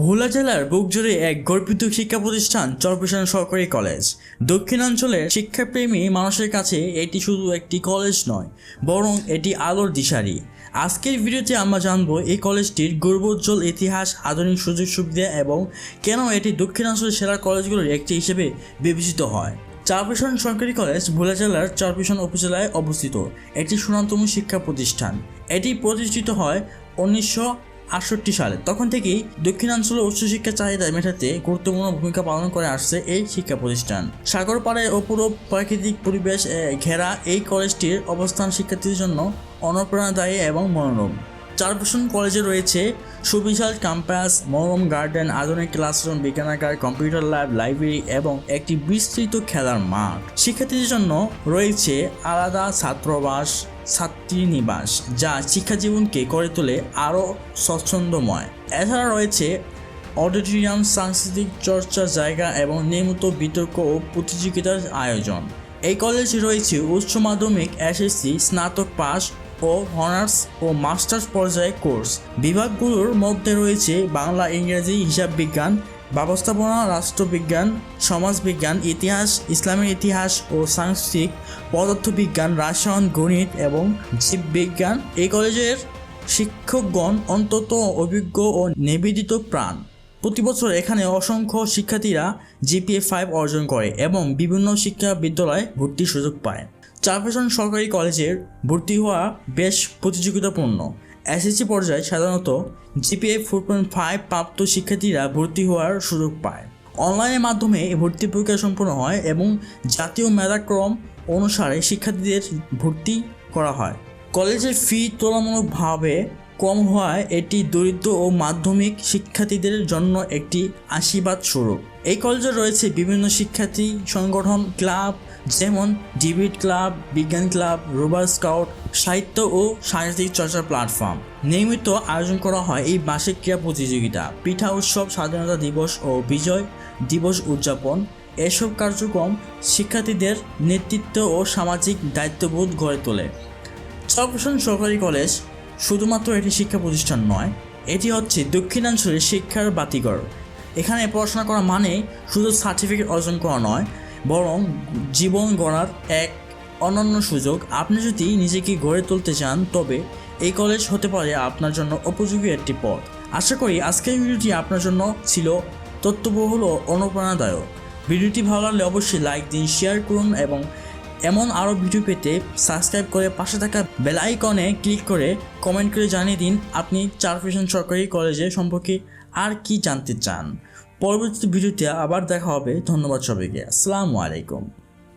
ভোলা জেলার বুকজুড়ে এক গর্বিত শিক্ষা প্রতিষ্ঠান চরপেশন সরকারি কলেজ। দক্ষিণাঞ্চলের শিক্ষাপ্রেমী মানুষের কাছে এটি শুধু একটি কলেজ নয়, বরং এটি আলোর দিশারি। আজকের ভিডিওতে আমরা জানব এই কলেজটির গৌরবোজ্জ্বল ইতিহাস, আধুনিক সুযোগ সুবিধা এবং কেন এটি দক্ষিণাঞ্চলের সেরা কলেজগুলোর একটি হিসেবে বিবেচিত হয়। চরপেশন সরকারি কলেজ ভোলা জেলার চরপেশন উপজেলায় অবস্থিত একটি সুনামতম শিক্ষা প্রতিষ্ঠান। এটি প্রতিষ্ঠিত হয় 1968 সালে। তখন থেকেই দক্ষিণাঞ্চলের উচ্চশিক্ষার চাহিদা মেটাতে গুরুত্বপূর্ণ ভূমিকা পালন করে আসছে এই শিক্ষা প্রতিষ্ঠান। সাগর পাড়ের অপূরূপ প্রাকৃতিক পরিবেশ ঘেরা এই কলেজটির অবস্থান শিক্ষার্থীদের জন্য অনুপ্রেরণাদায়ী এবং মনোরম। চরপেশন কলেজে রয়েছে সুবিশাল ক্যাম্পাস, মনোরম গার্ডেন, আধুনিক ক্লাসরুম, বিজ্ঞানাগার, কম্পিউটার ল্যাব, লাইব্রেরি এবং একটি বিস্তৃত খেলার মাঠ। শিক্ষার্থীদের জন্য রয়েছে আলাদা ছাত্রাবাস, ছাত্রীনিবাস, যা শিক্ষাজীবনকে করে তোলে আরও স্বচ্ছন্দময়। এছাড়া রয়েছে অডিটোরিয়াম, সাংস্কৃতিক চর্চার জায়গা এবং নিয়মিত বিতর্ক ও প্রতিযোগিতার আয়োজন। এই কলেজে রয়েছে উচ্চ মাধ্যমিক, এসএসসি, স্নাতক পাস ও অনার্স ও মাস্টার্স পর্যায়ে কোর্স। বিভাগগুলোর মধ্যে রয়েছে বাংলা, ইংরেজি, হিসাব বিজ্ঞান, ব্যবস্থাপনা, রাষ্ট্রবিজ্ঞান, সমাজবিজ্ঞান, ইতিহাস, ইসলামের ইতিহাস ও সাংস্কৃতিক, পদার্থবিজ্ঞান, রসায়ন, গণিত এবং জীববিজ্ঞান। এই কলেজের শিক্ষকগণ অত্যন্ত অভিজ্ঞ ও নিবেদিত প্রাণ। প্রতি বছর এখানে অসংখ্য শিক্ষার্থীরা জিপিএ 5 অর্জন করে এবং বিভিন্ন শিক্ষা বিদ্যালয়ে ভর্তির সুযোগ পায়। চরপেশন সরকারি কলেজের ভর্তি হওয়া বেশ প্রতিযোগিতাপূর্ণ। এসএসসি পর্যায়ে সাধারণত জিপিএ 4.5 প্রাপ্ত শিক্ষার্থীরা ভর্তি হওয়ার সুযোগ পায়। অনলাইনের মাধ্যমে ভর্তি প্রক্রিয়া সম্পন্ন হয় এবং জাতীয় মেধাক্রম অনুসারে শিক্ষার্থীদের ভর্তি করা হয়। কলেজের ফি তুলনামূলকভাবে কম হওয়ায় এটি দরিদ্র ও মাধ্যমিক শিক্ষার্থীদের জন্য একটি আশীর্বাদ স্বরূপ। এই কলেজে রয়েছে বিভিন্ন শিক্ষার্থী সংগঠন, ক্লাব, যেমন ডিবেট ক্লাব, বিজ্ঞান ক্লাব, রোভার স্কাউট, সাহিত্য ও সাংস্কৃতিক চর্চার প্ল্যাটফর্ম। নিয়মিত আয়োজন করা হয় এই বার্ষিক ক্রীড়া প্রতিযোগিতা, পিঠা উৎসব, স্বাধীনতা দিবস ও বিজয় দিবস উদযাপন। এসব কার্যক্রম শিক্ষার্থীদের নেতৃত্ব ও সামাজিক দায়িত্ববোধ গড়ে তোলে। চরপেশন সরকারি কলেজ শুধুমাত্র একটি শিক্ষা প্রতিষ্ঠান নয়, এটি হচ্ছে দক্ষিণাঞ্চলের শিক্ষার বাতিঘর। এখানে পড়াশোনা করা মানে শুধু সার্টিফিকেট অর্জন করা নয়, বরং জীবন গড়ার এক অনন্য সুযোগ। আপনি যদি নিজেকে গড়ে তুলতে চান, তবে এই কলেজ হতে পারে আপনার জন্য উপযোগী একটি পথ। আশা করি আজকের ভিডিওটি আপনার জন্য ছিল তথ্যবহুল ও অনুপ্রেরণাদায়ক। ভিডিওটি ভালো লাগলে অবশ্যই লাইক দিন, শেয়ার করুন এবং এমন আরও ভিডিও পেতে সাবস্ক্রাইব করে পাশে থাকা বেল আইকনে ক্লিক করে কমেন্ট করে জানিয়ে দিন আপনি চরপেশন সরকারি কলেজের সম্পর্কে আর কি জানতে চান। পরবর্তী ভিডিওতে আবার দেখা হবে। ধন্যবাদ সবাইকে। আসসালামু আলাইকুম।